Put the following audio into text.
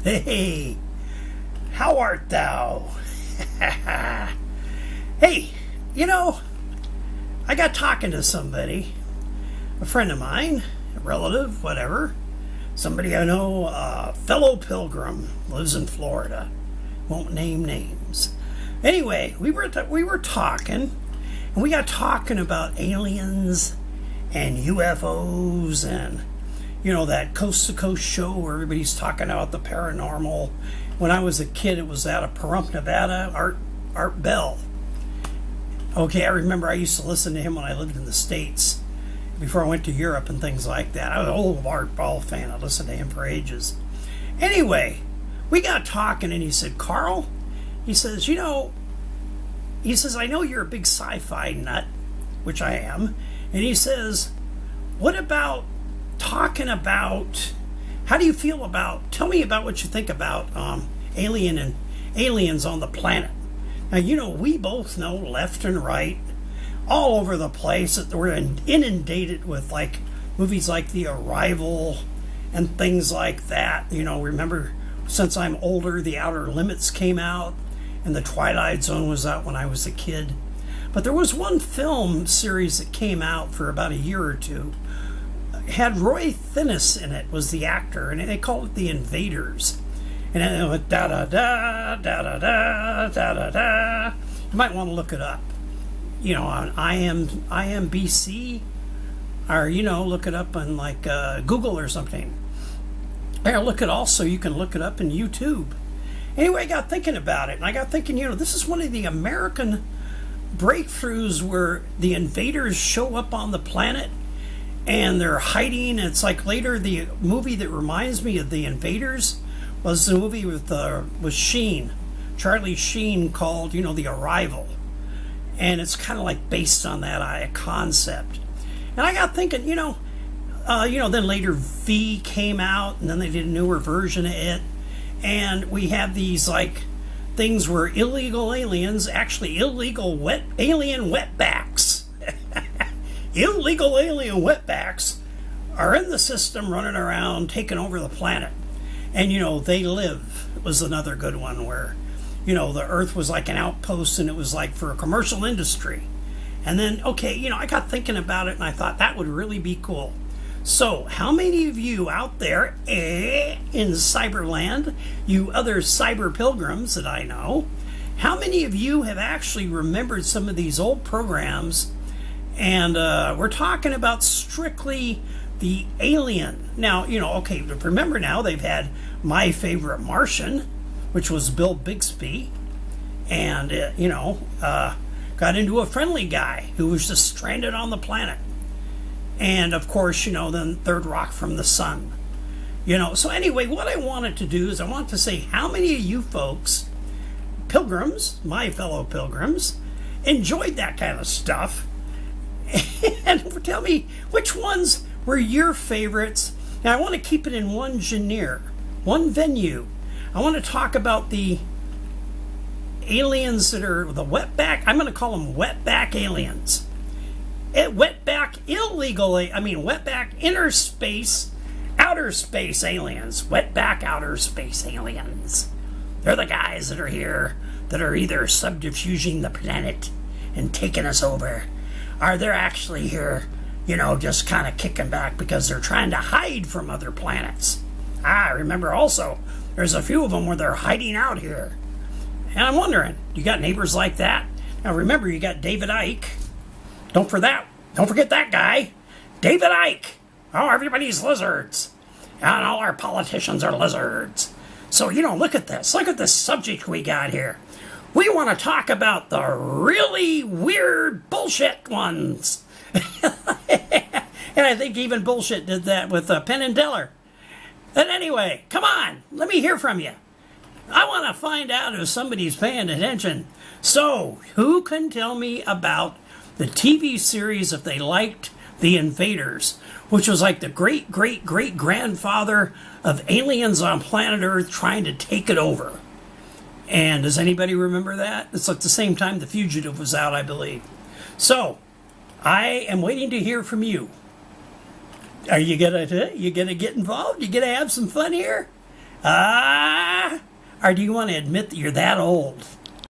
Hey, how art thou? Hey, I got talking to somebody, a friend of mine, a relative, whatever, somebody I know, a fellow pilgrim, lives in Florida, won't name names. Anyway, we were talking, and we got talking about aliens and UFOs and that coast to coast show where everybody's talking about the paranormal. When I was a kid, it was out of Pahrump, Nevada, Art Bell. Okay, I remember I used to listen to him when I lived in the States before I went to Europe and things like that. I was an old Art Bell fan. I listened to him for ages. Anyway, we got talking and he said, Carl, he says, I know you're a big sci-fi nut, which I am. And he says, what about talking about, how do you feel about, tell me about what you think about aliens on the planet. Now, we both know left and right, all over the place, that we're inundated with movies like The Arrival and things like that. Remember, since I'm older, The Outer Limits came out and The Twilight Zone was out when I was a kid. But there was one film series that came out for about a year or two. It had Roy Thinnis in it, was the actor, and they called it The Invaders. And then it went da-da-da, da-da-da, da-da-da. You might want to look it up, on IMBC, or, look it up on Google or something. Or you can look it up in YouTube. Anyway, I got thinking about it, and I got thinking, this is one of the American breakthroughs where the invaders show up on the planet and they're hiding. It's later, the movie that reminds me of the invaders was the movie with Sheen, Charlie Sheen, called The Arrival, and it's kind of based on that concept. And I got thinking, then later V came out, and then they did a newer version of it, and we have these things where illegal aliens, actually illegal alien wetbacks, illegal alien wetbacks are in the system running around taking over the planet. And They Live was another good one where the Earth was like an outpost and it was for a commercial industry. And then I got thinking about it and I thought that would really be cool. So how many of you out there in Cyberland, you other cyber pilgrims that I know, how many of you have actually remembered some of these old programs? And we're talking about strictly the Alien. Now, remember now they've had My Favorite Martian, which was Bill Bixby, and, got into a friendly guy who was just stranded on the planet. And, of course, then Third Rock from the Sun. So anyway, what I wanted to do is I want to say how many of you folks, pilgrims, my fellow pilgrims, enjoyed that kind of stuff. And tell me which ones were your favorites. Now, I want to keep it in one genre, one venue. I want to talk about the aliens that are the wetback. I'm going to call them wetback aliens. Wetback outer space aliens. Wetback outer space aliens. They're the guys that are here that are either subdifusing the planet and taking us over, or they're actually here, just kind of kicking back because they're trying to hide from other planets. Remember also, there's a few of them where they're hiding out here. And I'm wondering, you got neighbors like that? Now remember, you got David Icke. Don't forget that guy, David Icke. Oh, everybody's lizards. And all our politicians are lizards. So, look at this. Look at this subject we got here. We want to talk about the really weird bullshit ones. And I think even bullshit did that with Penn and Teller. But anyway, come on, let me hear from you. I want to find out if somebody's paying attention. So, who can tell me about the TV series if they liked The Invaders, which was the great-great-great-grandfather of aliens on planet Earth trying to take it over? And does anybody remember that? It's the same time The Fugitive was out, I believe. So, I am waiting to hear from you. Are you gonna get involved? You gonna have some fun here? Or do you want to admit that you're that old?